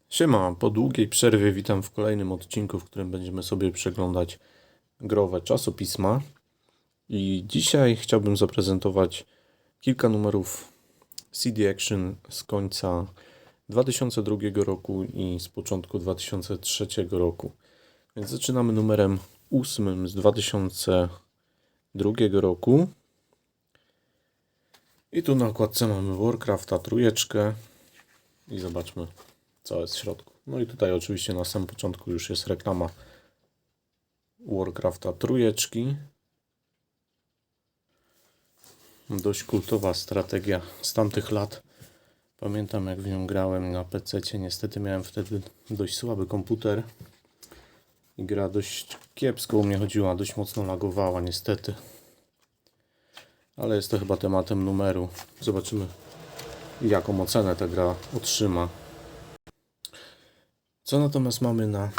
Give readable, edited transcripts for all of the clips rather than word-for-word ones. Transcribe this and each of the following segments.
Siema, po długiej przerwie witam w kolejnym odcinku, w którym będziemy sobie przeglądać growe czasopisma. I dzisiaj chciałbym zaprezentować kilka numerów CD Action z końca 2002 roku i z początku 2003 roku. Więc zaczynamy numerem 8 z 2002 roku. I tu na okładce mamy Warcrafta trójeczkę i zobaczmy, co jest w środku. No i tutaj oczywiście na samym początku już jest reklama Warcrafta trójeczki. Dość kultowa strategia z tamtych lat. Pamiętam, jak w nią grałem na PC-cie. Niestety miałem wtedy dość słaby komputer i gra dość kiepsko u mnie chodziła, dość mocno lagowała niestety. Ale jest to chyba tematem numeru. Zobaczymy, jaką ocenę ta gra otrzyma. Co natomiast mamy na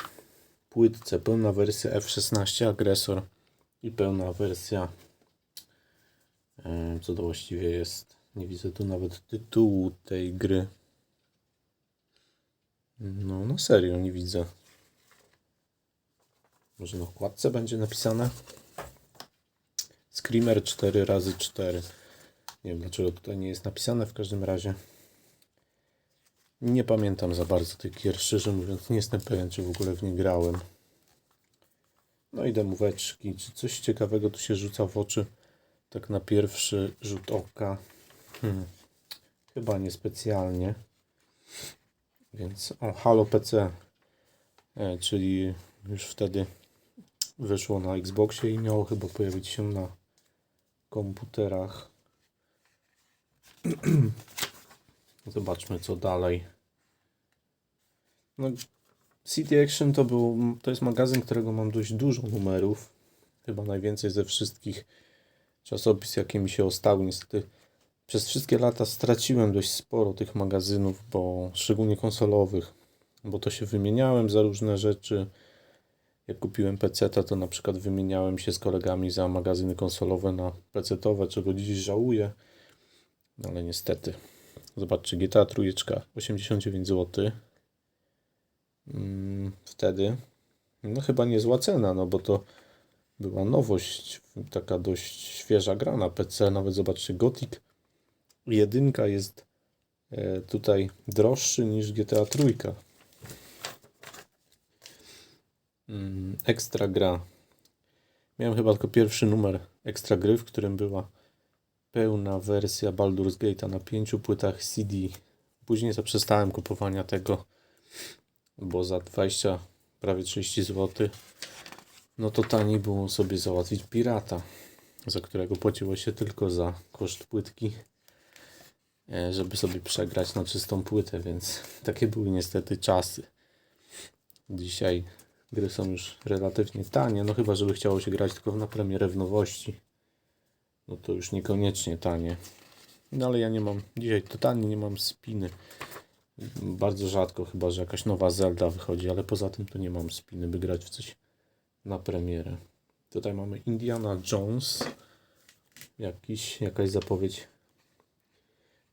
płytce? Pełna wersja F16 Agresor i pełna wersja, co to właściwie jest? Nie widzę tu nawet tytułu tej gry. No, na serio nie widzę. Może na okładce będzie napisane? Screamer 4x4. Nie wiem, dlaczego tutaj nie jest napisane. W każdym razie nie pamiętam za bardzo tych gier, szczerze mówiąc. Nie jestem pewien, czy w ogóle w nie grałem. No i demóweczki. Czy coś ciekawego tu się rzuca w oczy? Tak na pierwszy rzut oka. Chyba niespecjalnie. Więc Halo PC, czyli już wtedy wyszło na Xboxie i miało chyba pojawić się na komputerach. Zobaczmy, co dalej. No, CD Action to jest magazyn, którego mam dość dużo numerów. Chyba najwięcej ze wszystkich czasopis, jakie mi się ostały. Niestety przez wszystkie lata straciłem dość sporo tych magazynów, bo szczególnie konsolowych, bo to się wymieniałem za różne rzeczy. Jak kupiłem PC-ta, to na przykład wymieniałem się z kolegami za magazyny konsolowe na PC-towe, czego dziś żałuję. No ale niestety. Zobaczcie, GTA trójeczka, 89 zł. Wtedy no chyba niezła cena, no bo to była nowość, taka dość świeża gra na PC. Nawet zobaczcie, Gothic 1 jest tutaj droższy niż GTA trójka. Ekstra gra. Miałem chyba tylko pierwszy numer ekstra gry, w którym była pełna wersja Baldur's Gate'a na 5 płytach CD. Później zaprzestałem kupowania tego, bo za 20, prawie 30 zł, no to taniej było sobie załatwić pirata, za którego płaciło się tylko za koszt płytki, żeby sobie przegrać na czystą płytę, więc takie były niestety czasy. Dzisiaj gry są już relatywnie tanie, no chyba żeby chciało się grać tylko na premierę w nowości, no to już niekoniecznie tanie. No ale ja nie mam, dzisiaj totalnie nie mam spiny. Bardzo rzadko, chyba że jakaś nowa Zelda wychodzi, ale poza tym to nie mam spiny, by grać w coś na premierę. Tutaj mamy Indiana Jones. Jakaś zapowiedź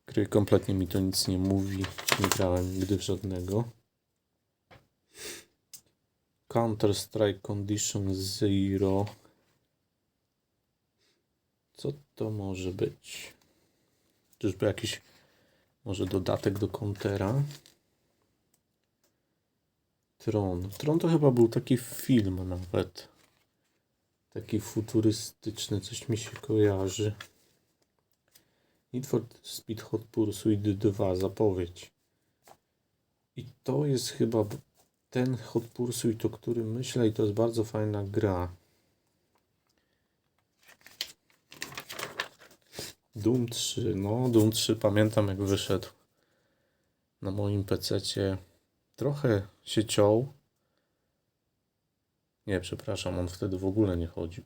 gry, kompletnie mi to nic nie mówi. Nie grałem nigdy w żadnego. Counter-Strike Condition Zero. Co to może być? Czyżby jakiś może dodatek do Countera? Tron. Tron to chyba był taki film nawet. Taki futurystyczny, coś mi się kojarzy. Need for Speed Hot Pursuit 2, zapowiedź. I to jest chyba ten Hot Pursuit, o którym myślę, i to jest bardzo fajna gra. Doom 3, no Doom 3 pamiętam, jak wyszedł na moim PC-cie. Trochę się ciął. Nie, przepraszam, on wtedy w ogóle nie chodził.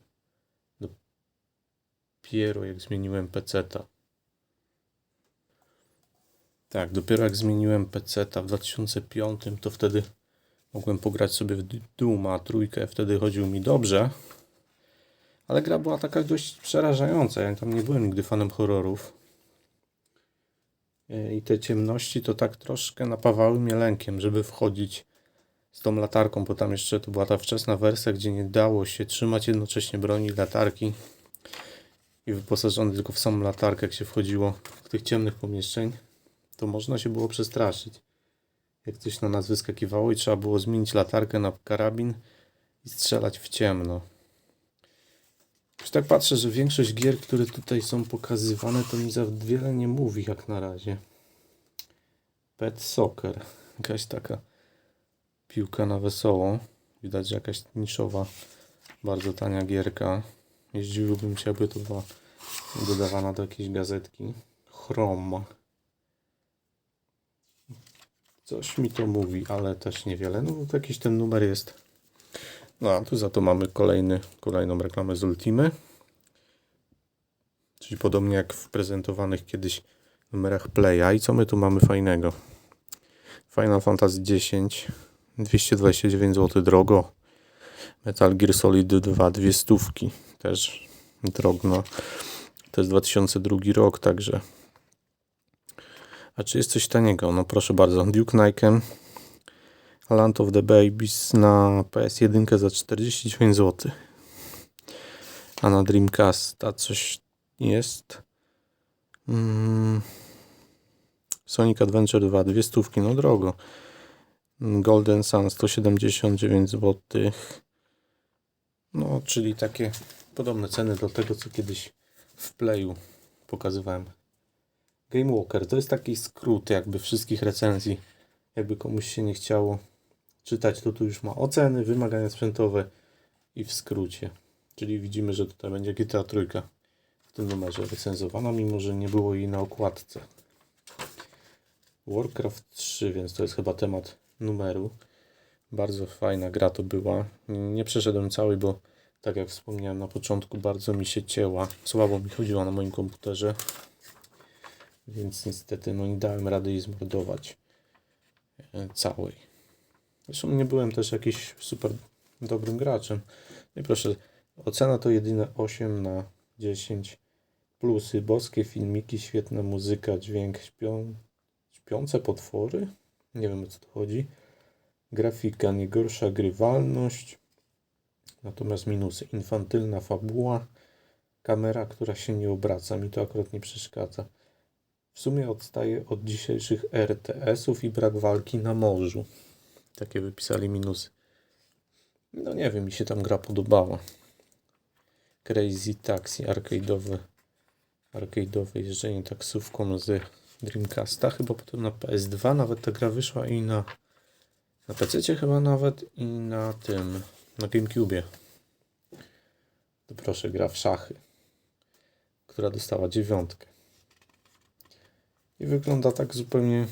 Dopiero jak zmieniłem PC-ta. Tak, dopiero jak zmieniłem PC-ta w 2005, to wtedy mogłem pograć sobie w Dooma trójkę, wtedy chodził mi dobrze. Ale gra była taka dość przerażająca. Ja tam nie byłem nigdy fanem horrorów. I te ciemności to tak troszkę napawały mnie lękiem, żeby wchodzić z tą latarką, bo tam jeszcze to była ta wczesna wersja, gdzie nie dało się trzymać jednocześnie broni i latarki i wyposażony tylko w samą latarkę, jak się wchodziło w tych ciemnych pomieszczeń, to można się było przestraszyć. Jak coś na nas wyskakiwało i trzeba było zmienić latarkę na karabin i strzelać w ciemno. Już tak patrzę, że większość gier, które tutaj są pokazywane, to mi za wiele nie mówi jak na razie. Pet Soccer. Jakaś taka piłka na wesoło. Widać, że jakaś niszowa, bardzo tania gierka. Nie zdziwiłbym się, aby to była dodawana do jakiejś gazetki. Chrome. Coś mi to mówi, ale też niewiele. No to jakiś ten numer jest. No a tu za to mamy kolejną reklamę z Ultimy. Czyli podobnie jak w prezentowanych kiedyś numerach Playa. I co my tu mamy fajnego? Final Fantasy X, 229 zł drogo. Metal Gear Solid 2, 200, też drogno. To jest 2002 rok, także. A czy jest coś taniego? No proszę bardzo, Duke Nukem Land of the Babies na PS1 za 49 zł. A na Dreamcasta coś jest. Sonic Adventure 2, 200, no drogo. Golden Sun 179 zł. No, czyli takie podobne ceny do tego, co kiedyś w Playu pokazywałem. Game Walker to jest taki skrót jakby wszystkich recenzji. Jakby komuś się nie chciało czytać, to tu już ma oceny, wymagania sprzętowe i w skrócie. Czyli widzimy, że tutaj będzie GTA 3 w tym numerze recenzowana, mimo że nie było jej na okładce. Warcraft 3, więc to jest chyba temat numeru. Bardzo fajna gra to była. Nie przeszedłem całej, bo tak jak wspomniałem na początku, bardzo mi się cięła. Słabo mi chodziła na moim komputerze. Więc niestety nie dałem rady jej zmordować całej. Zresztą nie byłem też jakiś super dobrym graczem. No i proszę, ocena to jedyne 8 na 10. Plusy, boskie filmiki, świetna muzyka, dźwięk, śpiące potwory. Nie wiem, o co tu chodzi. Grafika, nie gorsza grywalność. Natomiast minusy, infantylna fabuła, kamera, która się nie obraca. Mi to akurat nie przeszkadza. W sumie odstaje od dzisiejszych RTS-ów i brak walki na morzu. Takie wypisali minusy. No nie wiem, mi się tam gra podobała. Crazy Taxi, arcade'owe jeżdżenie taksówką z Dreamcasta. Chyba potem na PS2 nawet ta gra wyszła i na PC chyba nawet i na GameCube. To proszę, gra w szachy, która dostała 9. I wygląda tak zupełnie,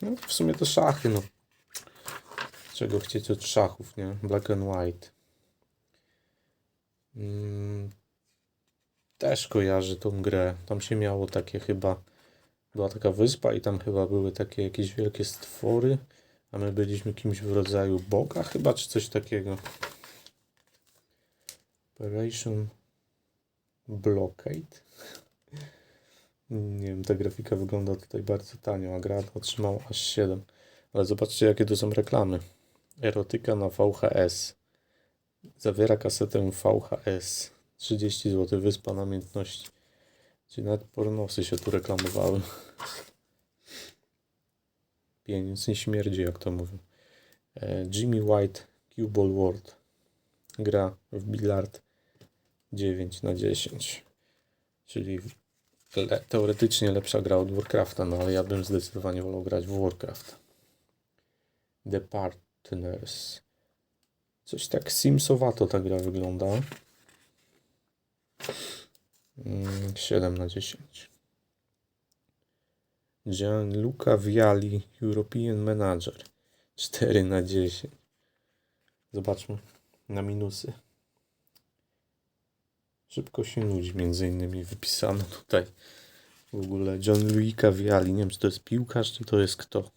no w sumie to szachy, no. Czego chcieć od szachów, nie? Black and white. Też kojarzę tą grę. Tam się miało takie chyba, była taka wyspa i tam chyba były takie jakieś wielkie stwory, a my byliśmy kimś w rodzaju boga chyba, czy coś takiego. Operation Blockade. Nie wiem, ta grafika wygląda tutaj bardzo tanio, a gra otrzymała aż 7. Ale zobaczcie, jakie to są reklamy. Erotyka na VHS. Zawiera kasetę VHS. 30 zł, wyspa namiętności. Czyli nawet pornosy się tu reklamowały. Pieniądz nie śmierdzi, jak to mówią. Jimmy White Cue Ball World. Gra w bilard 9 na 10. Czyli teoretycznie lepsza gra od Warcrafta, no ale ja bym zdecydowanie wolał grać w Warcraft. The Partners. Coś tak Simsowato ta gra wygląda. 7 na 10. Gianluca Vialli, European Manager. 4 na 10. Zobaczmy na minusy. Szybko się nudzi, między innymi wypisano tutaj. W ogóle Gianluca Vialli. Nie wiem, czy to jest piłkarz, czy to jest kto.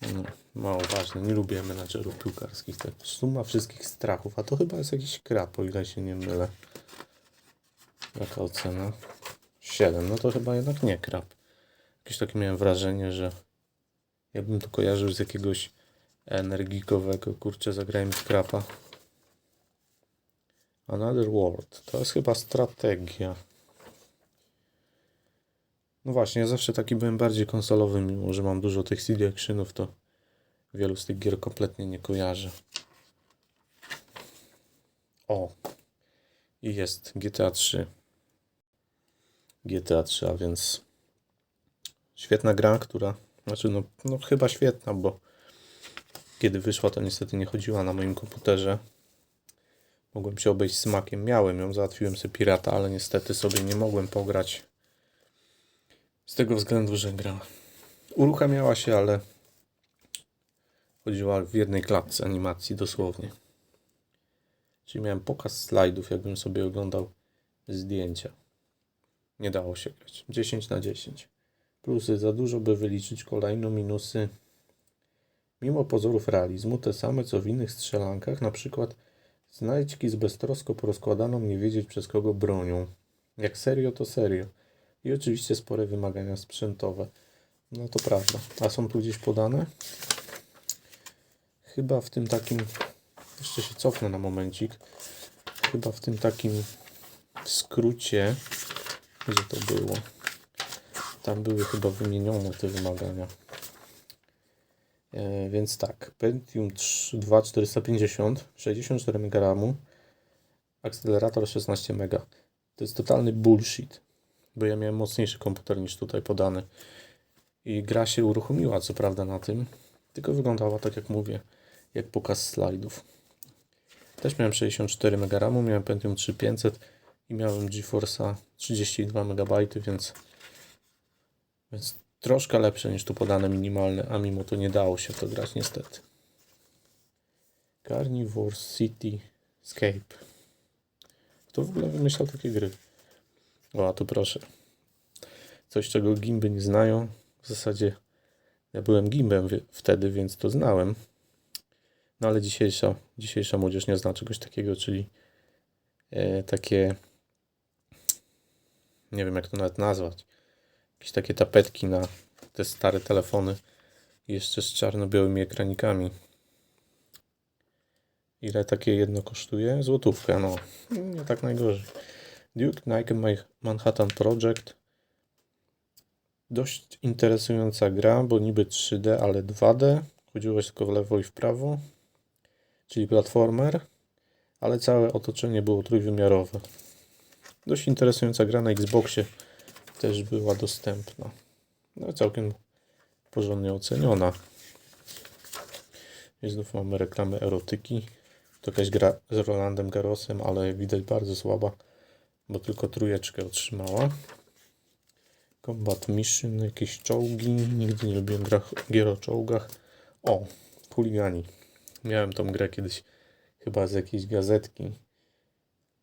No, mało ważne. Nie lubię menadżerów piłkarskich. Tak. Suma wszystkich strachów. A to chyba jest jakiś krap, o ile się nie mylę. Jaka ocena? 7. No to chyba jednak nie krab. Jakieś takie miałem wrażenie, że jakbym to kojarzył z jakiegoś energikowego, kurczę, zagrajmy w krapa. Another World. To jest chyba strategia. No właśnie, ja zawsze taki byłem bardziej konsolowy, mimo że mam dużo tych CD actionów, to wielu z tych gier kompletnie nie kojarzę. O! I jest GTA 3. GTA 3, a więc świetna gra, która... Znaczy, no chyba świetna, bo kiedy wyszła, to niestety nie chodziła na moim komputerze. Mogłem się obejść smakiem. Miałem ją, załatwiłem sobie pirata, ale niestety sobie nie mogłem pograć. Z tego względu, że gra uruchamiała się, ale chodziła w jednej klatce animacji dosłownie. Czyli miałem pokaz slajdów, jakbym sobie oglądał zdjęcia. Nie dało się grać. 10/10. Plusy za dużo, by wyliczyć kolejno. Minusy. Mimo pozorów realizmu, te same co w innych strzelankach, na przykład znajdźki z beztrosko porozkładaną nie wiedzieć przez kogo bronią. Jak serio, to serio. I oczywiście spore wymagania sprzętowe. No to prawda. A są tu gdzieś podane? Chyba w tym takim... Jeszcze się cofnę na momencik. Chyba w tym takim skrócie... Gdzie to było? Tam były chyba wymienione te wymagania. Więc tak. Pentium 2 450, 64 MB RAM, akcelerator 16 MB. To jest totalny bullshit. Bo ja miałem mocniejszy komputer niż tutaj podany. I gra się uruchomiła co prawda na tym. Tylko wyglądała tak jak mówię. Jak pokaz slajdów. Też miałem 64 MB RAM, miałem Pentium 3500 i miałem GeForce'a 32 MB, więc troszkę lepsze niż tu podane minimalne, a mimo to nie dało się w to grać niestety. Carnivore City Escape. Kto w ogóle wymyślał takie gry? O, a tu proszę. Coś, czego gimby nie znają. W zasadzie ja byłem gimbem wtedy, więc to znałem. No ale dzisiejsza młodzież nie zna czegoś takiego, czyli takie, nie wiem jak to nawet nazwać, jakieś takie tapetki na te stare telefony, jeszcze z czarno-białymi ekranikami. Ile takie jedno kosztuje? Złotówkę, no. Nie tak najgorzej. Duke Nukem Manhattan Project. Dość interesująca gra, bo niby 3D, ale 2D. Chodziło tylko w lewo i w prawo. Czyli platformer, ale całe otoczenie było trójwymiarowe. Dość interesująca gra na Xboxie też była dostępna. No całkiem porządnie oceniona. I znów mamy reklamy erotyki. To jakaś gra z Rolandem Garrosem, ale widać bardzo słaba, bo tylko 3 otrzymała. Combat Mission, jakieś czołgi. Nigdy nie lubiłem gier o czołgach. O, chuligani. Miałem tą grę kiedyś chyba z jakiejś gazetki.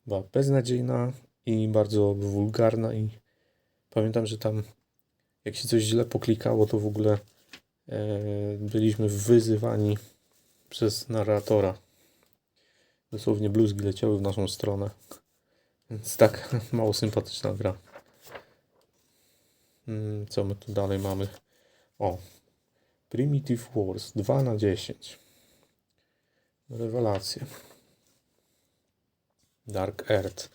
Była beznadziejna i bardzo wulgarna i pamiętam, że tam jak się coś źle poklikało, to w ogóle byliśmy wyzywani przez narratora. Dosłownie bluzgi leciały w naszą stronę. Więc tak, mało sympatyczna gra. Co my tu dalej mamy? O, Primitive Wars 2/10. Rewelacja. Dark Earth.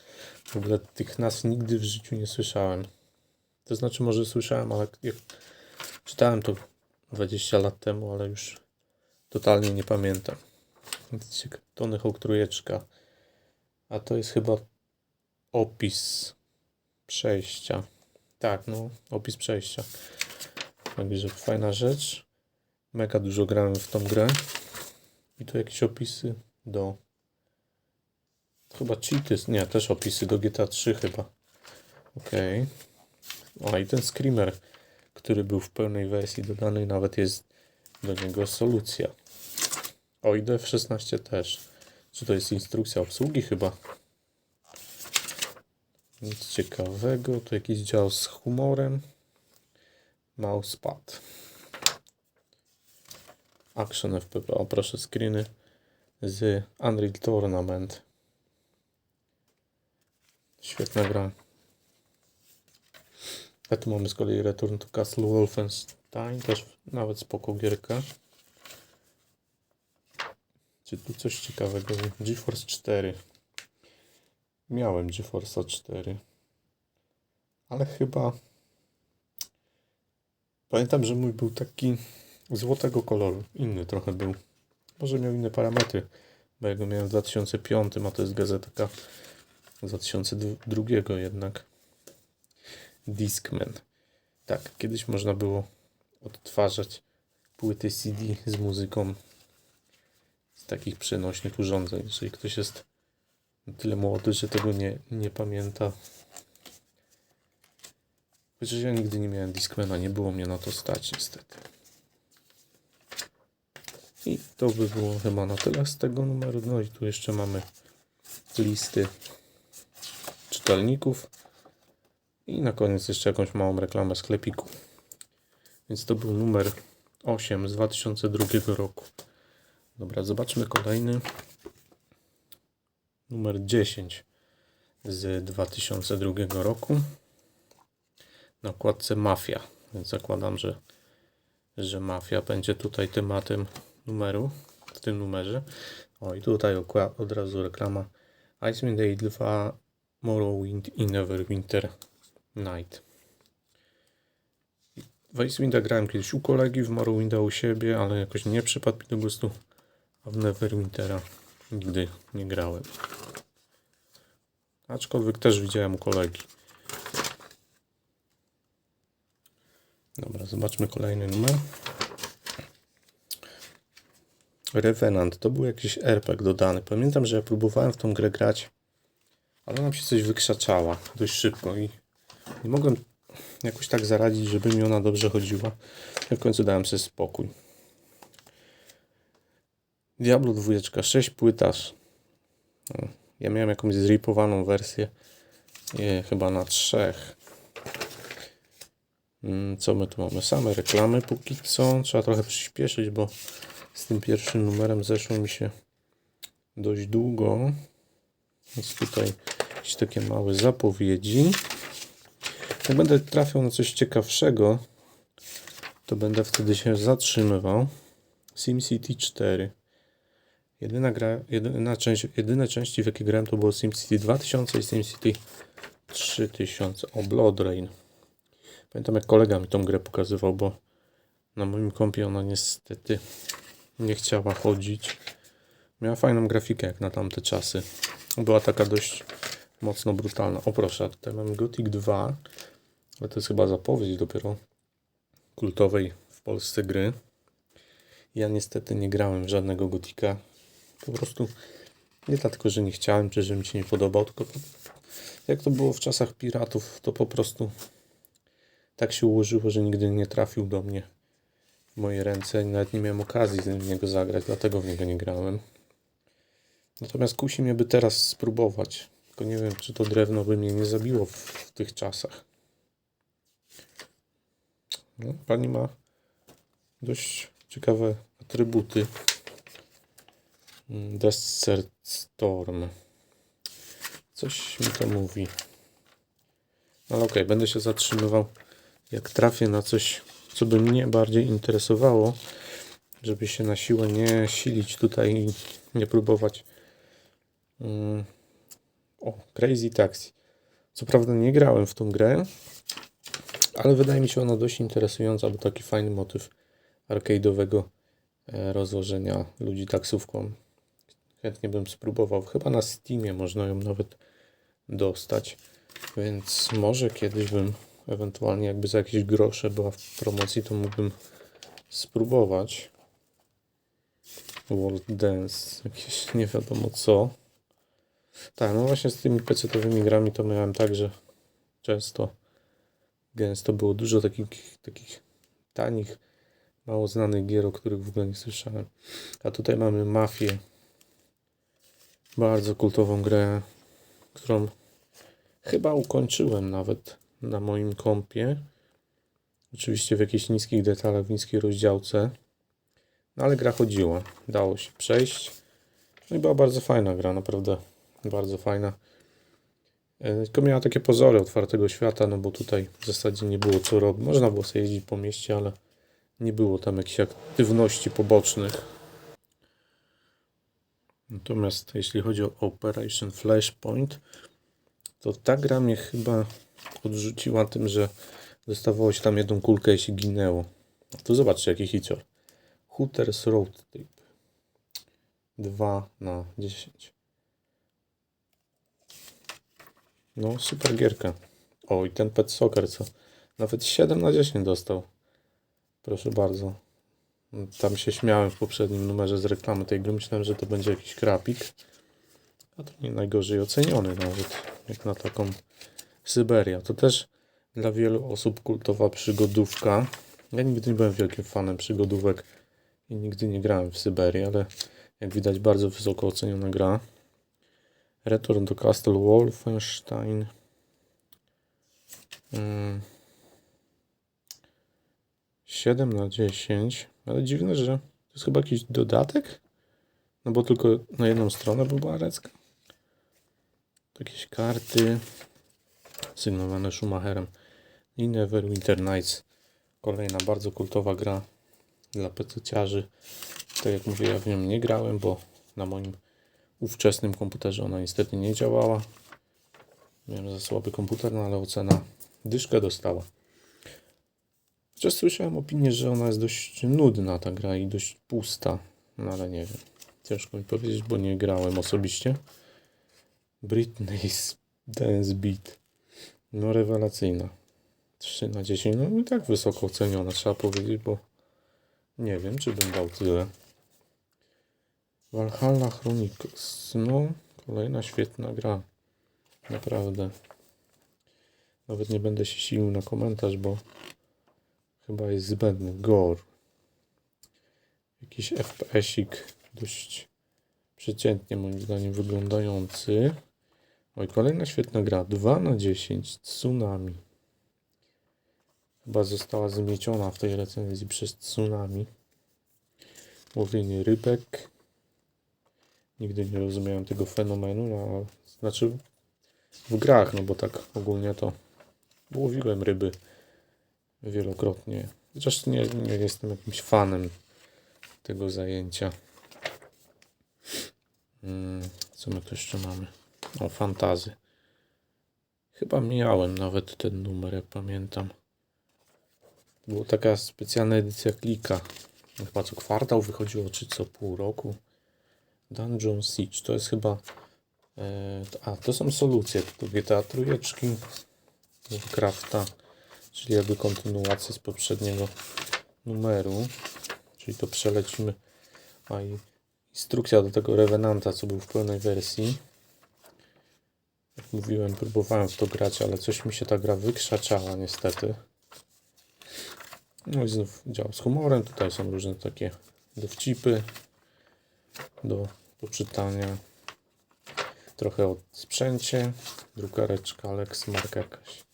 W ogóle tych nazw nigdy w życiu nie słyszałem. To znaczy może słyszałem, ale jak czytałem to 20 lat temu, ale już totalnie nie pamiętam. Tony Hawk 3. A to jest chyba opis przejścia. Tak, no, opis przejścia. Także fajna rzecz. Mega dużo grałem w tą grę. I tu jakieś opisy do... Chyba cheaty, nie, też opisy do GTA 3 chyba. Okej. O, i ten Screamer, który był w pełnej wersji dodanej, nawet jest do niego solucja. O, i DF16 też. Czy to jest instrukcja obsługi chyba? Nic ciekawego. Tu jakiś dział z humorem. Mousepad. Action FPP. O, proszę, screeny z Unreal Tournament. Świetna gra. A tu mamy z kolei Return to Castle Wolfenstein, też nawet spoko gierka. Czy tu coś ciekawego? GeForce 4. Miałem GeForce'a 4. Ale chyba... Pamiętam, że mój był taki złotego koloru. Inny trochę był. Może miał inne parametry. Bo ja go miałem w 2005, a to jest gazetka z 2002 jednak. Discman. Tak, kiedyś można było odtwarzać płyty CD z muzyką z takich przenośnych urządzeń. Jeżeli ktoś jest na tyle młody, że tego nie pamięta. Chociaż ja nigdy nie miałem Discmana, nie było mnie na to stać niestety. I to by było chyba na tyle z tego numeru. No i tu jeszcze mamy listy czytelników. I na koniec jeszcze jakąś małą reklamę sklepiku. Więc to był numer 8 z 2002 roku. Dobra, zobaczmy kolejny. Numer 10 z 2002 roku. Na okładce Mafia. Więc zakładam, że Mafia będzie tutaj tematem numeru. W tym numerze. O i tutaj od razu reklama. Icewind Dale 2 Morrowind i Neverwinter Night. W Icewinda grałem kiedyś u kolegi, w Morrowinda u siebie, ale jakoś nie przypadł mi do gustu, a w Neverwintera nigdy nie grałem. Aczkolwiek też widziałem u kolegi. Dobra, zobaczmy kolejny numer. Revenant, to był jakiś RPG dodany. Pamiętam, że ja próbowałem w tą grę grać, ale ona mi się coś wykrzaczała dość szybko i nie mogłem jakoś tak zaradzić, żeby mi ona dobrze chodziła. I w końcu dałem sobie spokój. Diablo 2, 6 płytaż. Ja miałem jakąś zripowaną wersję. Chyba na 3. Co my tu mamy? Same reklamy póki co. Trzeba trochę przyspieszyć, bo z tym pierwszym numerem zeszło mi się dość długo. Więc tutaj jakieś takie małe zapowiedzi. Jak będę trafiał na coś ciekawszego, to będę wtedy się zatrzymywał. SimCity 4. Jedyne części, w jakie grałem, to było SimCity 2000 i SimCity 3000. O, Blood Rain. Pamiętam, jak kolega mi tą grę pokazywał, bo na moim kompie ona niestety nie chciała chodzić. Miała fajną grafikę jak na tamte czasy. Była taka dość mocno brutalna. O proszę, tutaj mamy Gothic 2. Ale to jest chyba zapowiedź dopiero kultowej w Polsce gry. Ja niestety nie grałem w żadnego Gotika. Po prostu nie dlatego, że nie chciałem, czy że mi się nie podobał, tylko jak to było w czasach piratów, to po prostu tak się ułożyło, że nigdy nie trafił do mnie w moje ręce. Nawet nie miałem okazji z niego zagrać, dlatego w niego nie grałem. Natomiast kusi mnie, by teraz spróbować. Tylko nie wiem, czy to drewno by mnie nie zabiło w tych czasach. No, pani ma dość ciekawe atrybuty. Desert Storm. Coś mi to mówi. Ale okej, będę się zatrzymywał, jak trafię na coś, co by mnie bardziej interesowało, żeby się na siłę nie silić tutaj i nie próbować. O, Crazy Taxi. Co prawda nie grałem w tą grę, ale wydaje mi się ona dość interesująca, bo taki fajny motyw arcade'owego rozłożenia ludzi taksówką. Chętnie bym spróbował. Chyba na Steamie można ją nawet dostać, więc może kiedyś bym ewentualnie jakby za jakieś grosze była w promocji, to mógłbym spróbować. World Dance, jakieś nie wiadomo co. Tak, no właśnie z tymi PC-towymi grami to miałem tak, że gęsto było dużo takich tanich, mało znanych gier, o których w ogóle nie słyszałem. A tutaj mamy Mafię. Bardzo kultową grę, którą chyba ukończyłem nawet na moim kompie. Oczywiście w jakichś niskich detalach, w niskiej rozdziałce. No ale gra chodziła. Dało się przejść. No i była bardzo fajna gra, naprawdę bardzo fajna. Tylko miała takie pozory otwartego świata, no bo tutaj w zasadzie nie było co robić. Można było sobie jeździć po mieście, ale nie było tam jakichś aktywności pobocznych. Natomiast jeśli chodzi o Operation Flashpoint, to ta gra mnie chyba odrzuciła tym, że dostawało się tam jedną kulkę i się ginęło. Tu zobaczcie jaki hicior. Hooters Road Trip 2/10. No super gierka. O i ten Pet Soccer co nawet 7/10 dostał. Proszę bardzo. Tam się śmiałem w poprzednim numerze z reklamy tej gry. Myślałem, że to będzie jakiś krapik. A to nie najgorzej oceniony nawet. Jak na taką Syberia. To też dla wielu osób kultowa przygodówka. Ja nigdy nie byłem wielkim fanem przygodówek i nigdy nie grałem w Syberii, ale jak widać bardzo wysoko oceniona gra. Return to Castle Wolfenstein. 7/10. Ale dziwne, że to jest chyba jakiś dodatek? No bo tylko na jedną stronę była recka. To jakieś karty sygnowane Schumacherem. I Neverwinter Nights. Kolejna bardzo kultowa gra dla pececiarzy. Tak jak mówię, ja w nią nie grałem, bo na moim ówczesnym komputerze ona niestety nie działała. Miałem za słaby komputer, no ale ocena dyszkę dostała. Chociaż słyszałem opinię, że ona jest dość nudna ta gra i dość pusta. No ale nie wiem. Ciężko mi powiedzieć, bo nie grałem osobiście. Britney's Dance Beat. No rewelacyjna. 3/10. No i tak wysoko oceniona, trzeba powiedzieć, bo nie wiem, czy bym dał tyle. Valhalla Chronicles. No, kolejna świetna gra. Naprawdę. Nawet nie będę się silił na komentarz, bo chyba jest zbędny. Gore. Jakiś FPS-ik dość przeciętnie moim zdaniem wyglądający. Oj, kolejna świetna gra. 2/10. Tsunami. Chyba została zmieciona w tej recenzji przez tsunami. Łowienie rybek. Nigdy nie rozumiałem tego fenomenu. No, znaczy w grach, no bo tak ogólnie to łowiłem ryby wielokrotnie. Chociaż nie jestem jakimś fanem tego zajęcia. Co my tu jeszcze mamy? O, fantazy. Chyba miałem nawet ten numer, jak pamiętam. Była taka specjalna edycja klika. Chyba co kwartał wychodziło, czy co pół roku. Dungeon Siege. To jest chyba... to są solucje do GTA trójeczki, Warcrafta, czyli jakby kontynuację z poprzedniego numeru. Czyli to przelecimy. A i instrukcja do tego Revenanta, co był w pełnej wersji. Jak mówiłem, próbowałem w to grać, ale coś mi się ta gra wykrzaczała niestety. No i znów działa z humorem. Tutaj są różne takie dowcipy do poczytania. Trochę o sprzęcie. Drukareczka Lexmark jakaś.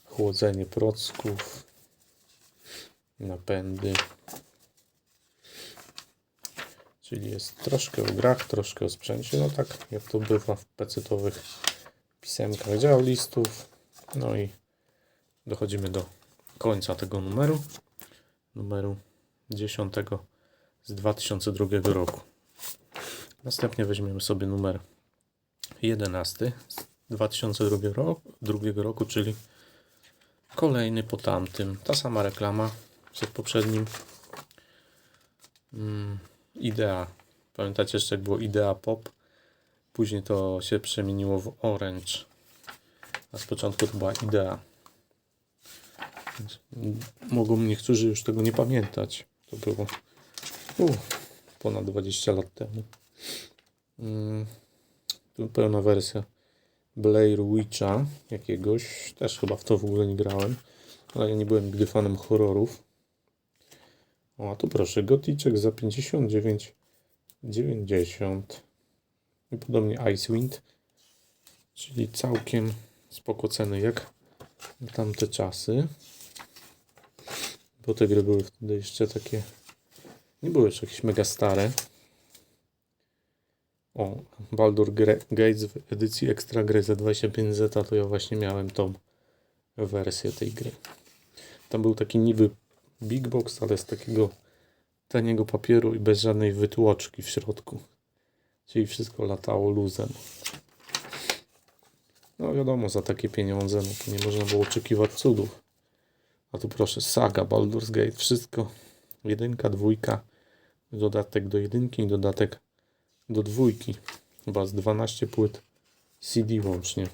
Chłodzenie procków. Napędy. Czyli jest troszkę o grach, troszkę o sprzęcie. No tak jak to bywa w pecetowych pisemkach dział listów. No i dochodzimy do końca tego numeru. Numeru 10 z 2002 roku. Następnie weźmiemy sobie numer 11 z 2002 roku, czyli kolejny po tamtym. Ta sama reklama co w poprzednim. Idea. Pamiętacie jeszcze jak było Idea Pop? Później to się przemieniło w Orange. A z początku to była Idea. Mogą niektórzy już tego nie pamiętać. To było ponad 20 lat temu. Tu pełna wersja Blair Witcha jakiegoś. Też chyba w to w ogóle nie grałem. Ale ja nie byłem nigdy fanem horrorów. O, a tu proszę, Goticzek za 59,90. I podobnie Icewind. Czyli całkiem spoko ceny jak na tamte czasy. Bo te gry były wtedy jeszcze takie... Nie były jeszcze jakieś mega stare. O, Gates w edycji Extra Gry za 25 zeta, to ja właśnie miałem tą wersję tej gry. Tam był taki niby big box, ale z takiego taniego papieru i bez żadnej wytłoczki w środku. Czyli wszystko latało luzem. No wiadomo, za takie pieniądze no to nie można było oczekiwać cudów. A tu proszę, Saga, Baldur's Gate, wszystko. 1, 2, dodatek do 1 i dodatek do 2. Chyba z 12 płyt CD łącznie.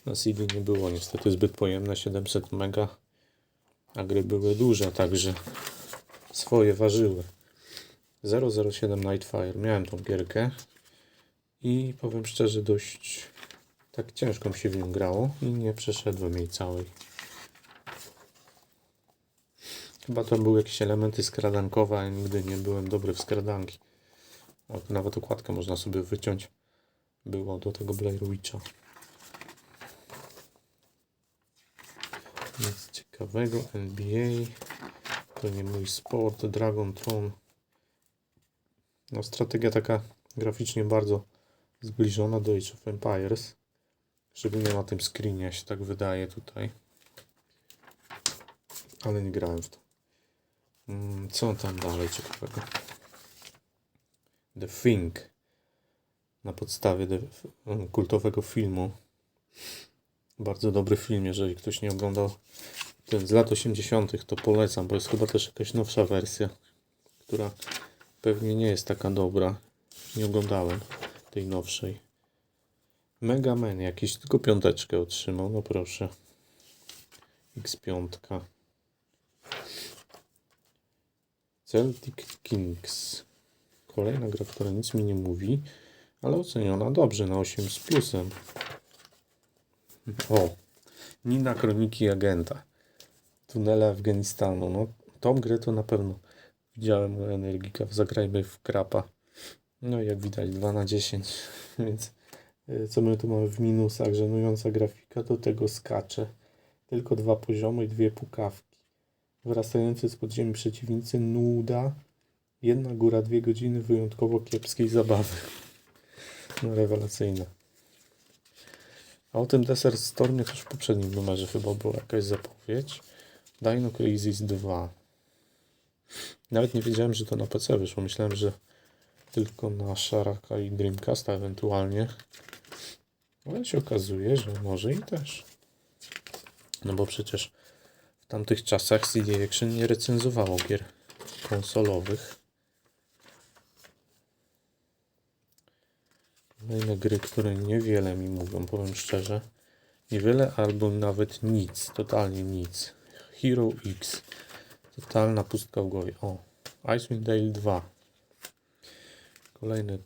Na CD nie było niestety zbyt pojemne, 700 mega, a gry były duże, także swoje ważyły. 007 Nightfire, miałem tą gierkę i powiem szczerze, dość tak ciężko mi się w nią grało i nie przeszedłem jej całej. Chyba tam były jakieś elementy skradankowe, a nigdy nie byłem dobry w skradanki. Nawet okładkę można sobie wyciąć. Było do tego Blair Witcha. Nic ciekawego. NBA. To nie mój sport. Dragon Throne. No, strategia taka graficznie bardzo zbliżona do Age of Empires. Szczególnie na tym screenie się tak wydaje tutaj. Ale nie grałem w to. Co tam dalej ciekawego? The Thing. Na podstawie kultowego filmu. Bardzo dobry film, jeżeli ktoś nie oglądał ten z lat 80., to polecam, bo jest chyba też jakaś nowsza wersja, która pewnie nie jest taka dobra. Nie oglądałem tej nowszej. Mega Man jakiś, tylko 5 otrzymał, no proszę. X5. Celtic Kings. Kolejna gra, która nic mi nie mówi, ale oceniona dobrze, na 8 z plusem. O, Nina Kroniki Agenta. Tunele Afganistanu. No, tą grę to na pewno widziałem u Energika w Zagrajmy w Krapa. No i jak widać 2 na 10. Więc co my tu mamy w minusach? Żenująca grafika, do tego skacze. Tylko 2 poziomy i 2 pukawki. Wrastający z podziemi przeciwnicy, nuda. 1 góra, 2 godziny wyjątkowo kiepskiej zabawy. No rewelacyjne. A o tym Desert Stormie też w poprzednim numerze chyba była jakaś zapowiedź. Dino Crisis 2. Nawet nie wiedziałem, że to na PC wyszło. Myślałem, że tylko na Sharaka i Dreamcasta ewentualnie. Ale się okazuje, że może i też. No bo przecież w tamtych czasach CD Action nie recenzowało gier konsolowych. Kolejne gry, które niewiele mi mówią, powiem szczerze. Niewiele albo nawet nic, totalnie nic. Hero X. Totalna pustka w głowie. O, Icewind Dale 2. Kolejne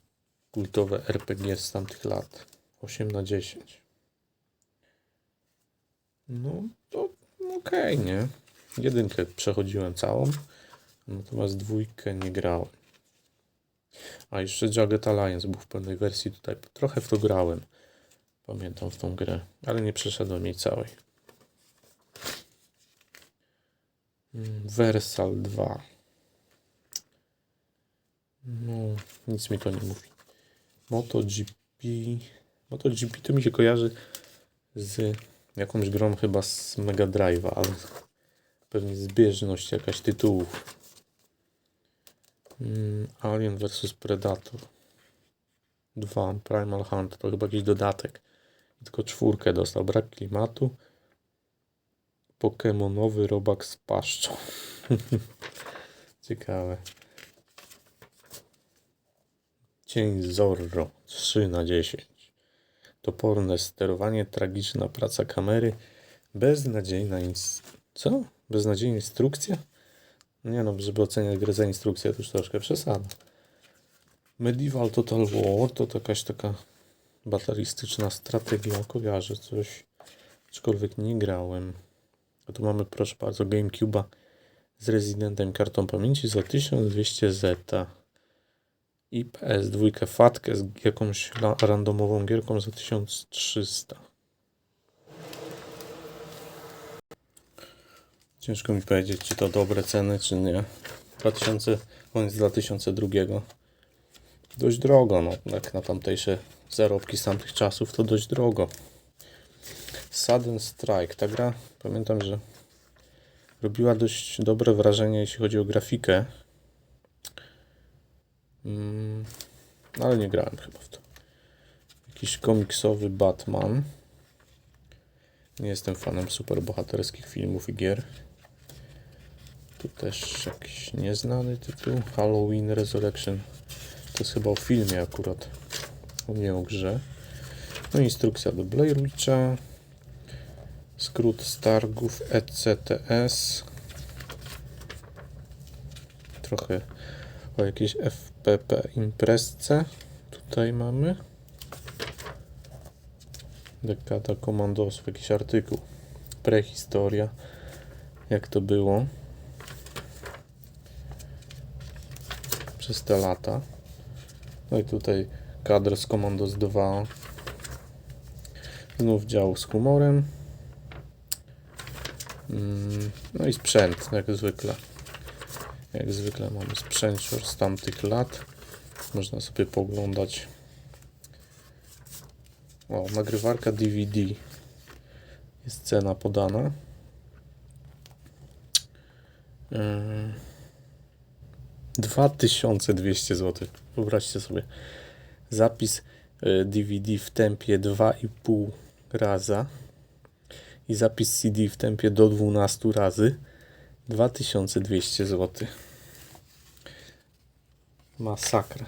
kultowe RPG z tamtych lat. 8 na 10. No to okej, nie? 1 przechodziłem całą, natomiast 2 nie grałem. A jeszcze Jagged Alliance był w pełnej wersji tutaj. Trochę w to grałem. Pamiętam w tą grę, ale nie przeszedłem jej całej. Versal 2. No, nic mi to nie mówi. MotoGP to mi się kojarzy z jakąś grą chyba z Mega Drive'a, ale pewnie zbieżność jakaś tytułów. Alien vs Predator 2 Primal Hunt to chyba jakiś dodatek. Tylko 4 dostał. Brak klimatu. Pokemonowy robak z paszczą. Ciekawe. Cień Zorro 3 na 10. Toporne sterowanie, tragiczna praca kamery, beznadziejna Co? Beznadziejna instrukcja? Nie no, żeby oceniać grę za instrukcję, to już troszkę przesada. Medieval Total War to jakaś taka batalistyczna strategia, kojarzę coś, aczkolwiek nie grałem. A tu mamy, proszę bardzo, GameCube'a z Residentem, kartą pamięci za 1200 zeta. I PS2 fatkę z jakąś randomową gierką za 1300. Ciężko mi powiedzieć, czy to dobre ceny, czy nie. Koniec 2002. dość drogo, no, jak na tamtejsze zarobki z tamtych czasów, to dość drogo. Sudden Strike, ta gra, pamiętam, że robiła dość dobre wrażenie, jeśli chodzi o grafikę. Ale nie grałem chyba w to. Jakiś komiksowy Batman. Nie jestem fanem superbohaterskich filmów i gier. Tu też jakiś nieznany tytuł. Halloween Resurrection. To jest chyba o filmie akurat. Nie o grze. No i instrukcja do Blair Witcha. Skrót z targów ECTS. Trochę o jakiejś FPP imprezce. Tutaj mamy. Dekada komandosów. Jakiś artykuł. Prehistoria. Jak to było przez te lata. No i tutaj kadr z Commandos 2. Znów dział z humorem. No i sprzęt, jak zwykle. Jak zwykle mamy sprzęcior z tamtych lat. Można sobie poglądać. O, nagrywarka DVD. Jest cena podana. 2200 zł. Wyobraźcie sobie. Zapis DVD w tempie 2,5 raza i zapis CD w tempie do 12 razy. 2200 zł. Masakra.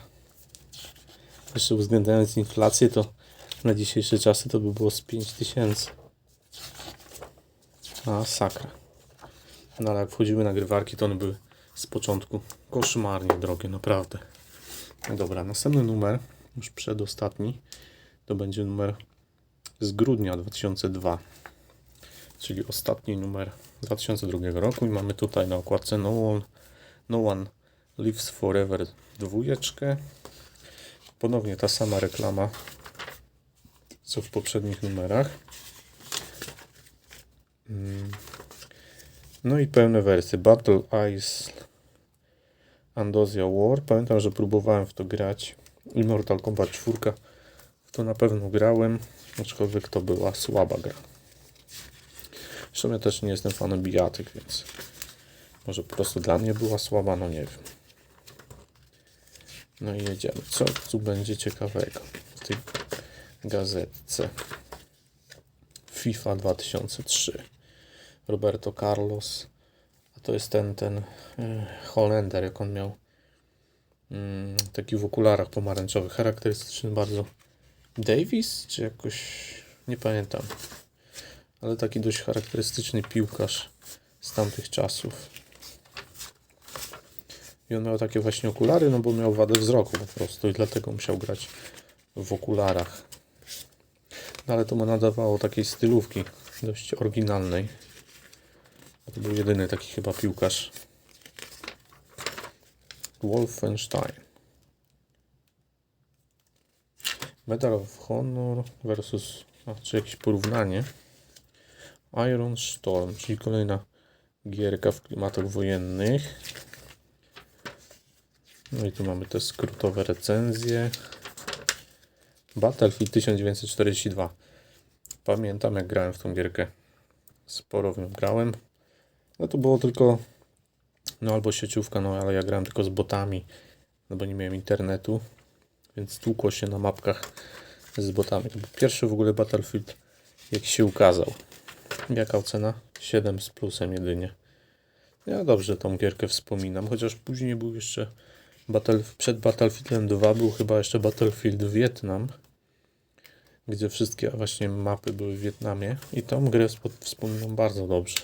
Jeszcze uwzględniając inflację, to na dzisiejsze czasy to by było z 5000. Masakra. No ale jak wchodziły nagrywarki, to one były z początku koszmarnie drogie, naprawdę. Dobra, następny numer, już przedostatni, to będzie numer z grudnia 2002, czyli ostatni numer 2002 roku i mamy tutaj na okładce No One Lives Forever 2. Ponownie ta sama reklama co w poprzednich numerach. No i pełne wersje. Battle Ice Andozia War. Pamiętam, że próbowałem w to grać. Immortal Kombat 4. W to na pewno grałem, aczkolwiek to była słaba gra. Zresztą ja też nie jestem fanem bijatyk, więc może po prostu dla mnie była słaba, no nie wiem. No i jedziemy. Co tu będzie ciekawego w tej gazetce? FIFA 2003. Roberto Carlos. A to jest ten Holender, jak on miał taki w okularach pomarańczowych, charakterystyczny bardzo. Davis, czy jakoś nie pamiętam, ale taki dość charakterystyczny piłkarz z tamtych czasów. I on miał takie właśnie okulary, no bo miał wadę wzroku po prostu i dlatego musiał grać w okularach. No ale to mu nadawało takiej stylówki dość oryginalnej. To był jedyny taki chyba piłkarz. Wolfenstein. Medal of Honor versus, czy jakieś porównanie. Iron Storm, czyli kolejna gierka w klimatach wojennych. No i tu mamy te skrótowe recenzje. Battlefield 1942. Pamiętam, jak grałem w tą gierkę. Sporo w nią grałem. No to było tylko albo sieciówka, ale ja grałem tylko z botami, no bo nie miałem internetu, więc tłukło się na mapkach z botami. To był pierwszy w ogóle Battlefield, jak się ukazał. Jaka ocena? 7 z plusem jedynie. Ja dobrze tą gierkę wspominam, chociaż później był jeszcze przed Battlefieldem 2 był chyba jeszcze Battlefield Wietnam, gdzie wszystkie właśnie mapy były w Wietnamie i tą grę wspominam bardzo dobrze.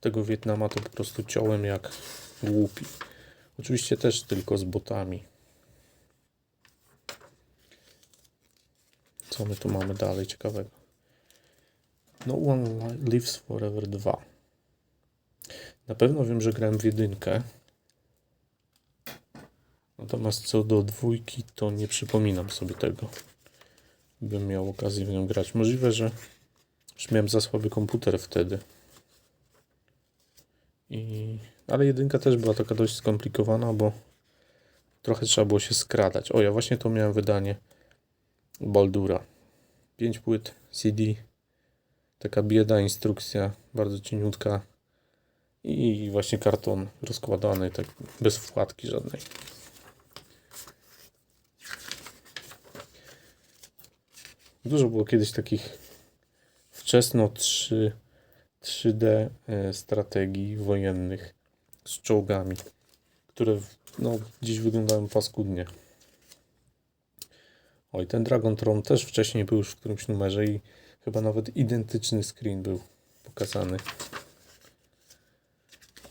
Tego Wietnama to po prostu ciąłem jak głupi. Oczywiście też tylko z botami. Co my tu mamy dalej ciekawego? No One Lives Forever 2. Na pewno wiem, że grałem w 1. Natomiast co do 2 to nie przypominam sobie tego. Bym miał okazję w nią grać. Możliwe, że już miałem za słaby komputer wtedy. Ale 1 też była taka dość skomplikowana, bo trochę trzeba było się skradać. O, ja właśnie to miałem wydanie Baldura. 5 płyt CD. Taka bieda, instrukcja, bardzo cieniutka. I właśnie karton rozkładany, tak bez wkładki żadnej. Dużo było kiedyś takich wczesno 3D strategii wojennych z czołgami, które no, dziś wyglądają paskudnie. Oj, ten Dragon Throne też wcześniej był już w którymś numerze i chyba nawet identyczny screen był pokazany.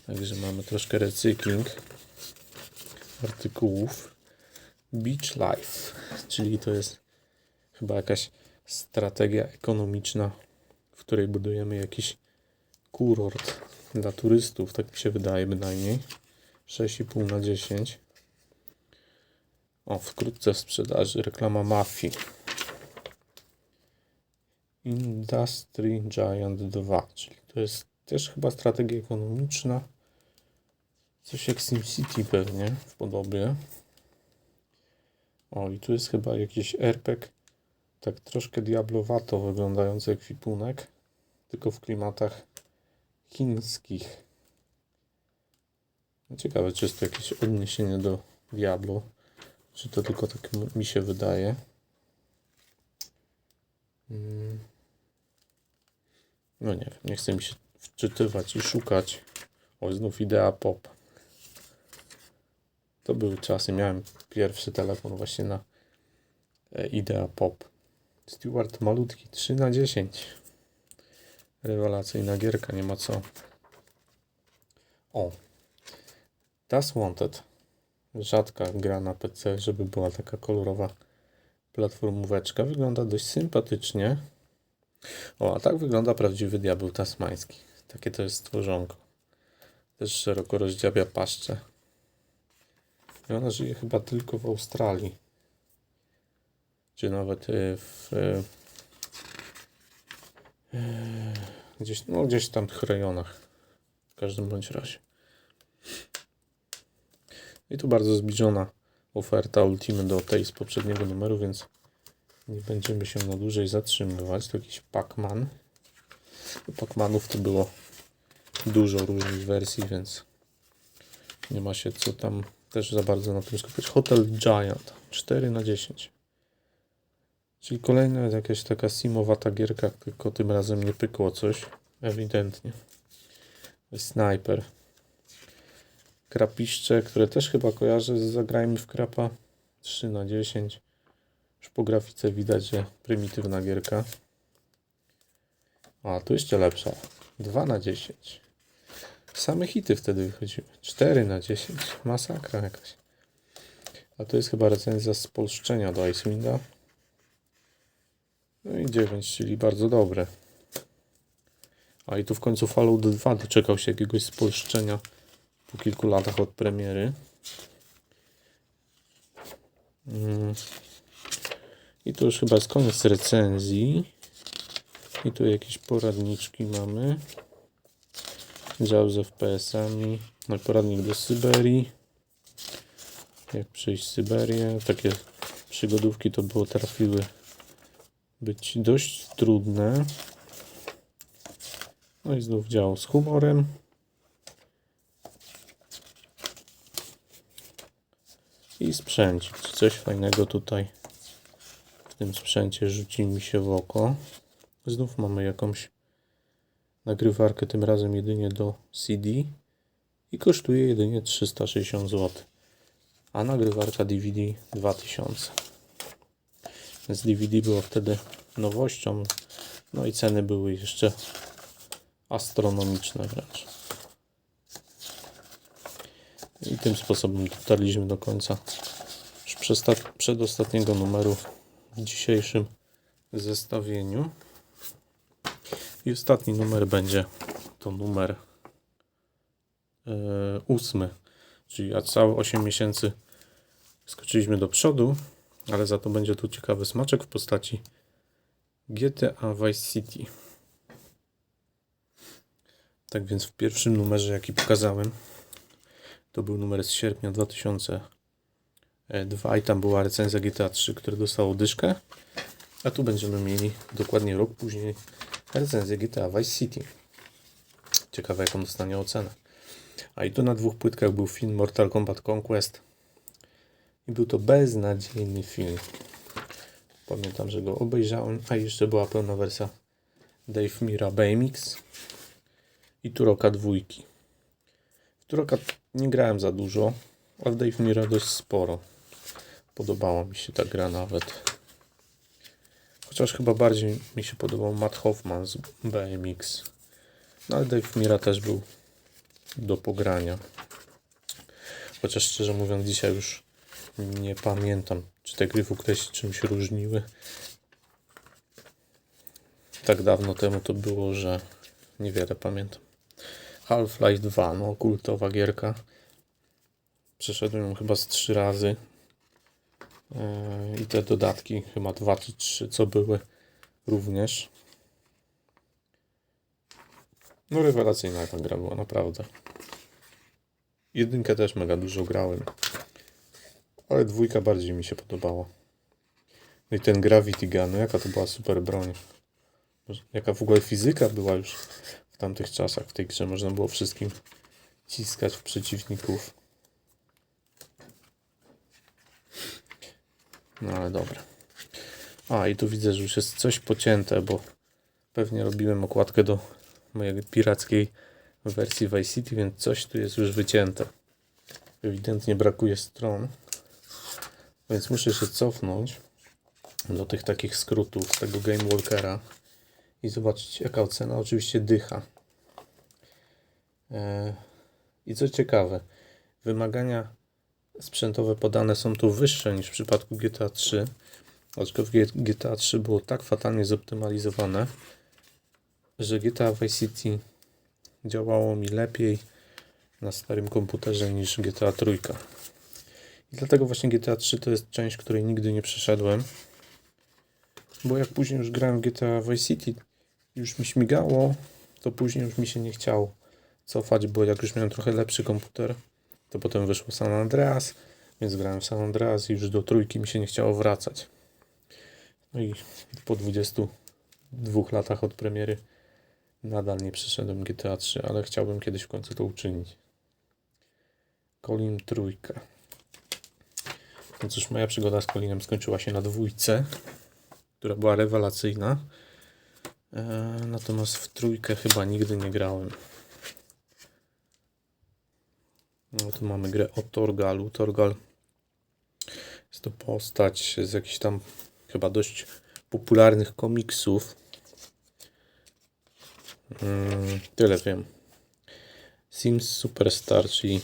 Także mamy troszkę recykling artykułów. Beach Life, czyli to jest chyba jakaś strategia ekonomiczna, w której budujemy jakiś kurort dla turystów, tak mi się wydaje bynajmniej. 6,5 na 10. O, wkrótce w sprzedaży reklama Mafii. Industry Giant 2, czyli to jest też chyba strategia ekonomiczna. Coś jak SimCity pewnie w podobie. O, i tu jest chyba jakiś RPG, tak troszkę diablowato wyglądający ekwipunek, tylko w klimatach chińskich. Ciekawe, czy jest to jakieś odniesienie do Diablo, czy to tylko tak mi się wydaje. No nie wiem, nie chcę mi się wczytywać i szukać. O, znów Idea Pop. To były czasy, miałem pierwszy telefon właśnie na Idea Pop. Stewart malutki, 3 na 10. Rewelacyjna gierka, nie ma co. O, Das Wanted. Rzadka gra na PC, żeby była taka kolorowa platformóweczka. Wygląda dość sympatycznie. O, a tak wygląda prawdziwy diabeł tasmański. Takie to jest stworzonko. Też szeroko rozdziabia paszczę. I ona żyje chyba tylko w Australii. Czy nawet gdzieś tam w rejonach. W każdym bądź razie. I tu bardzo zbliżona oferta Ultimate do tej z poprzedniego numeru, więc nie będziemy się na dłużej zatrzymywać. To jakiś Pac-Man. Pac-Manów to było dużo różnych wersji, więc nie ma się co tam też za bardzo na tym skupiać. Hotel Giant 4 na 10. Czyli kolejna jakaś taka simowata gierka, tylko tym razem nie pykło coś. Ewidentnie. Sniper. Krapiszcze, które też chyba kojarzę z Zagrajmy w Krapa. 3 na 10. Już po grafice widać, że prymitywna gierka. A, tu jeszcze lepsza. 2 na 10. Same hity wtedy wychodziły. 4 na 10. Masakra jakaś. A to jest chyba recenzja z polszczenia do Icewinda. No i 9, czyli bardzo dobre. A i tu w końcu Fallout 2 doczekał się jakiegoś spolszczenia po kilku latach od premiery. I to już chyba jest koniec recenzji. I tu jakieś poradniczki mamy. Dział z FPS-ami. No, poradnik do Syberii. Jak przejść Syberię. Takie przygodówki to było trafiły być dość trudne. No i znów dział z humorem. I sprzęcik. Coś fajnego tutaj w tym sprzęcie rzuci mi się w oko. Znów mamy jakąś nagrywarkę, tym razem jedynie do CD i kosztuje jedynie 360 zł. A nagrywarka DVD 2000. Więc DVD było wtedy nowością. No i ceny były jeszcze astronomiczne wręcz. I tym sposobem dotarliśmy do końca już przedostatniego numeru w dzisiejszym zestawieniu. I ostatni numer będzie to numer 8. Czyli całe 8 miesięcy skoczyliśmy do przodu, ale za to będzie tu ciekawy smaczek w postaci GTA Vice City. Tak więc w pierwszym numerze, jaki pokazałem, to był numer z sierpnia 2016 2 i tam była recenzja GTA 3, które dostało dyszkę. A tu będziemy mieli dokładnie rok później recenzję GTA Vice City. Ciekawe jaką dostanie ocenę. A i tu na 2 płytkach był film Mortal Kombat Conquest. I był to beznadziejny film. Pamiętam, że go obejrzałem, a jeszcze była pełna wersja Dave Mira BMX i Turoka 2. W Turoka nie grałem za dużo, a w Dave Mira dość sporo. Podobała mi się ta gra nawet. Chociaż chyba bardziej mi się podobał Matt Hoffman z BMX. No ale Dave Mira też był do pogrania. Chociaż szczerze mówiąc dzisiaj już nie pamiętam, czy te gry w ogóle się czymś różniły. Tak dawno temu to było, że niewiele pamiętam. Half-Life 2, no kultowa gierka. Przeszedłem ją chyba z 3 razy. I te dodatki, chyba 2 czy 3, co były również. No rewelacyjna ta gra była, naprawdę. 1 też mega dużo grałem. Ale 2 bardziej mi się podobała. No i ten Gravity Gun, no jaka to była super broń. Jaka w ogóle fizyka była już w tamtych czasach w tej grze. Można było wszystkim ciskać w przeciwników. No ale dobra. A i tu widzę, że już jest coś pocięte, bo pewnie robiłem okładkę do mojej pirackiej wersji Vice City, więc coś tu jest już wycięte. Ewidentnie brakuje stron. Więc muszę się cofnąć do tych takich skrótów tego Game Walkera i zobaczyć jaka ocena. Oczywiście dycha. I co ciekawe, wymagania sprzętowe podane są tu wyższe niż w przypadku GTA 3. Aczkolwiek GTA 3 było tak fatalnie zoptymalizowane, że GTA Vice City działało mi lepiej na starym komputerze niż GTA 3. I dlatego właśnie GTA 3 to jest część, której nigdy nie przeszedłem. Bo jak później już grałem w GTA Vice City, już mi śmigało, to później już mi się nie chciało cofać, bo jak już miałem trochę lepszy komputer, to potem wyszło San Andreas, więc grałem w San Andreas i już do 3 mi się nie chciało wracać. No i po 22 latach od premiery nadal nie przeszedłem GTA 3, ale chciałbym kiedyś w końcu to uczynić. Colin 3. No cóż, moja przygoda z Colinem skończyła się na 2, która była rewelacyjna. Natomiast w 3 chyba nigdy nie grałem. No tu mamy grę o Torgalu. Torgal jest to postać z jakichś tam chyba dość popularnych komiksów. Tyle wiem. Sims Superstar, czyli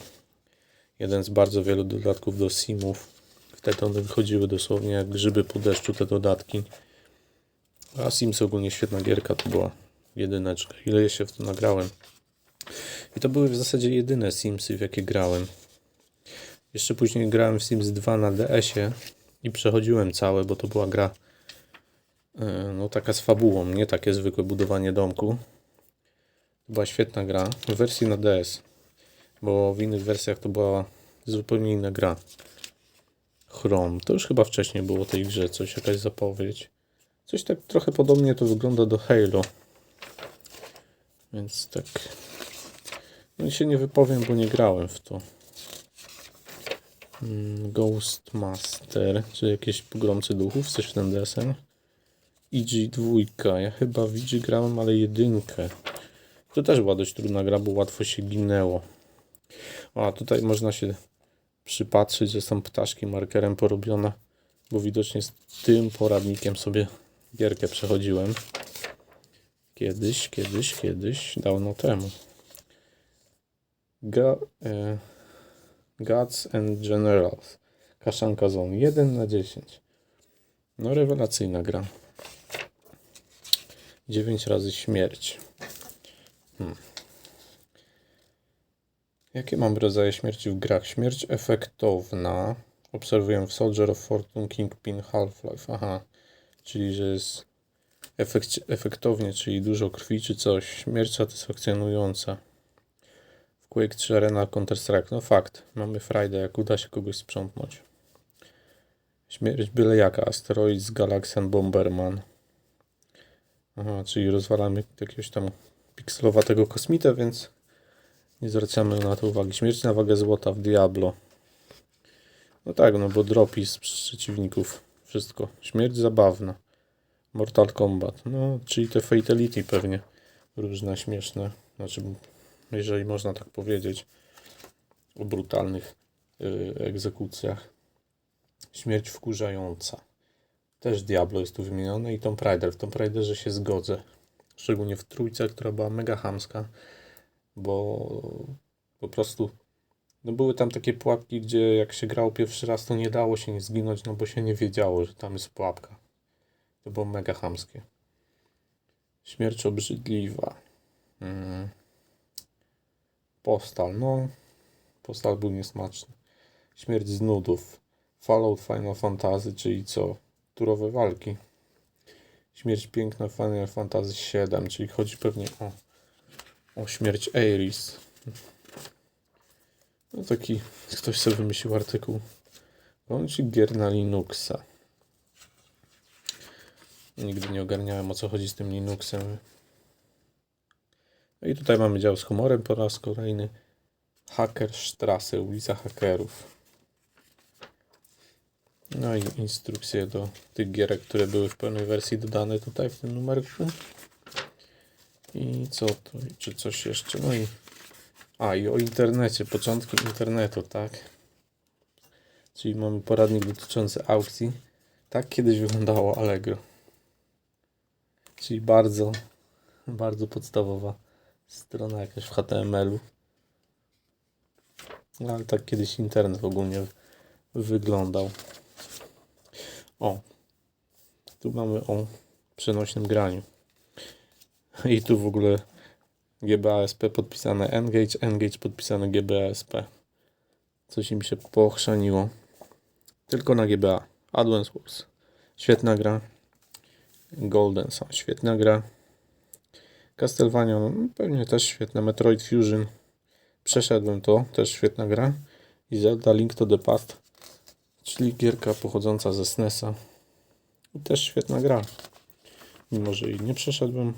jeden z bardzo wielu dodatków do Simów. Wtedy one wychodziły dosłownie jak grzyby po deszczu, te dodatki. A Sims ogólnie świetna gierka, to była jedyneczka. Ile ja się w to nagrałem. I to były w zasadzie jedyne Simsy, w jakie grałem. Jeszcze później grałem w Sims 2 na DS-ie i przechodziłem całe, bo to była gra no taka z fabułą, nie takie zwykłe budowanie domku. To była świetna gra w wersji na DS, bo w innych wersjach to była zupełnie inna gra. Chrome, to już chyba wcześniej było w tej grze coś, jakaś zapowiedź. Coś tak trochę podobnie to wygląda do Halo. Więc tak. No i się nie wypowiem, bo nie grałem w to. Ghostmaster, czy jakieś pogromcy duchów, coś w ten desen. EG2, ja chyba w EG grałem, ale 1. To też była dość trudna gra, bo łatwo się ginęło. A tutaj można się przypatrzyć, że są ptaszki markerem porobione, bo widocznie z tym poradnikiem sobie gierkę przechodziłem. Kiedyś, dawno temu. Gods and Generals. Kaszanka Zone 1/10. No rewelacyjna gra. 9 razy śmierć. Jakie mam rodzaje śmierci w grach? Śmierć efektowna. Obserwuję w Soldier of Fortune, Kingpin, Half-Life. Aha, czyli że jest efektownie, czyli dużo krwi czy coś. Śmierć satysfakcjonująca. W Quake 3 Arena Counter-Strike. No fakt, mamy frajdę, jak uda się kogoś sprzątnąć. Śmierć byle jaka. Asteroid z Galaxian Bomberman. Aha, czyli rozwalamy jakiegoś tam pikselowatego kosmita, więc nie zwracamy na to uwagi. Śmierć na wagę złota w Diablo. No tak, no bo dropi z przeciwników. Wszystko. Śmierć zabawna. Mortal Kombat. No, czyli te fatality pewnie. Różne śmieszne. Znaczy, jeżeli można tak powiedzieć. O brutalnych egzekucjach. Śmierć wkurzająca. Też Diablo jest tu wymienione i Tomb Raider. W Tomb Raiderze się zgodzę. Szczególnie w trójce, która była mega chamska. Bo po prostu no były tam takie pułapki, gdzie jak się grało pierwszy raz, to nie dało się nie zginąć, no bo się nie wiedziało, że tam jest pułapka. To było mega chamskie. Śmierć obrzydliwa. Postal, no. Postal był niesmaczny. Śmierć z nudów. Fallout Final Fantasy, czyli co? Turowe walki. Śmierć piękna Final Fantasy VII, czyli chodzi pewnie o śmierć Aeris. No taki, ktoś sobie wymyślił artykuł. Łącznik gier na Linuxa. Nigdy nie ogarniałem, o co chodzi z tym Linuxem. No i tutaj mamy dział z humorem po raz kolejny. Hackerstrasse, ulica hakerów. No i instrukcje do tych gierek, które były w pełnej wersji dodane tutaj w tym numerku. I co to? Czy coś jeszcze? No i o internecie, początki internetu, tak? Czyli mamy poradnik dotyczący aukcji. Tak kiedyś wyglądało Allegro. Czyli bardzo, bardzo podstawowa strona jakaś w HTML-u. No, ale tak kiedyś internet ogólnie wyglądał. O, tu mamy o przenośnym graniu. I tu w ogóle GBASP podpisane Engage podpisane GBASP. Coś im się pochrzaniło. Tylko na GBA. Advance Wars. Świetna gra. Golden Sun. Świetna gra. Castlevania, no, pewnie też świetna. Metroid Fusion. Przeszedłem to. Też świetna gra. I Zelda Link to the Past. Czyli gierka pochodząca ze SNES-a. I też świetna gra. Mimo, że jej nie przeszedłem.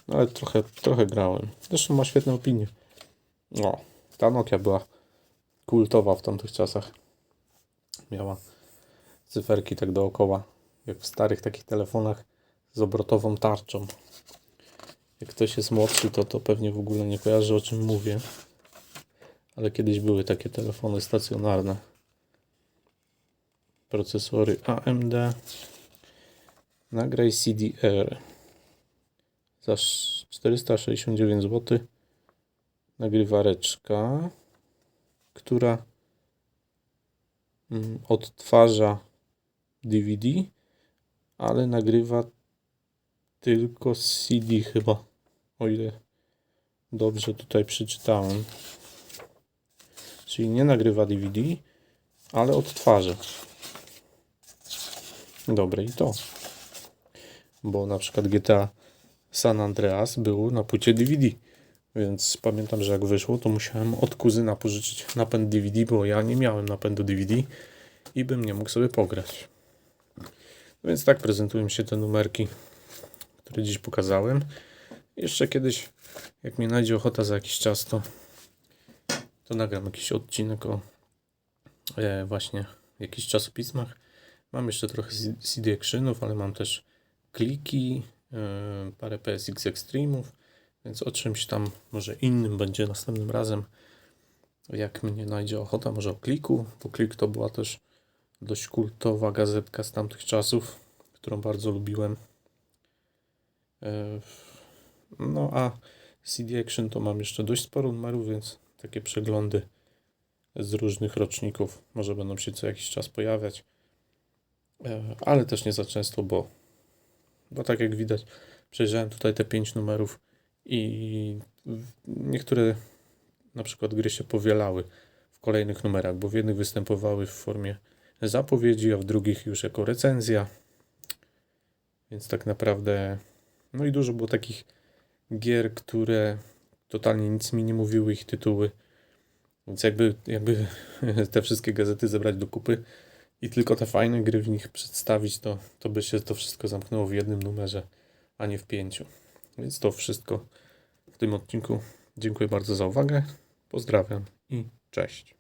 No, ale trochę grałem. Zresztą ma świetne opinie. O, ta Nokia była kultowa w tamtych czasach. Miała cyferki tak dookoła, jak w starych takich telefonach z obrotową tarczą. Jak ktoś jest młodszy, to pewnie w ogóle nie kojarzy, o czym mówię. Ale kiedyś były takie telefony stacjonarne. Procesory AMD. Nagraj CDR. Za 469 zł. Nagrywareczka, która odtwarza DVD, ale nagrywa tylko CD chyba, o ile dobrze tutaj przeczytałem. Czyli nie nagrywa DVD, ale odtwarza. Dobre i to. Bo na przykład GTA San Andreas było na płycie DVD. Więc pamiętam, że jak wyszło, to musiałem od kuzyna pożyczyć napęd DVD, bo ja nie miałem napędu DVD i bym nie mógł sobie pograć. No więc tak prezentują się te numerki, które dziś pokazałem. Jeszcze kiedyś, jak mnie najdzie ochota za jakiś czas, to nagram jakiś odcinek o właśnie jakichś czasopismach. Mam jeszcze trochę CD Actionów, ale mam też kliki, parę PSX Extreme'ów. Więc o czymś tam może innym będzie następnym razem, jak mnie najdzie ochota, może o Kliku, bo Klik to była też dość kultowa gazetka z tamtych czasów, którą bardzo lubiłem. No a CD Action to mam jeszcze dość sporo numerów, więc takie przeglądy z różnych roczników może będą się co jakiś czas pojawiać, ale też nie za często, bo tak jak widać przejrzałem tutaj te 5 numerów i niektóre na przykład gry się powielały w kolejnych numerach, bo w jednych występowały w formie zapowiedzi, a w drugich już jako recenzja. Więc tak naprawdę no i dużo było takich gier, które totalnie nic mi nie mówiły, ich tytuły. Więc jakby te wszystkie gazety zebrać do kupy i tylko te fajne gry w nich przedstawić, to by się to wszystko zamknęło w jednym numerze, a nie w 5. Więc to wszystko w tym odcinku. Dziękuję bardzo za uwagę. Pozdrawiam i cześć.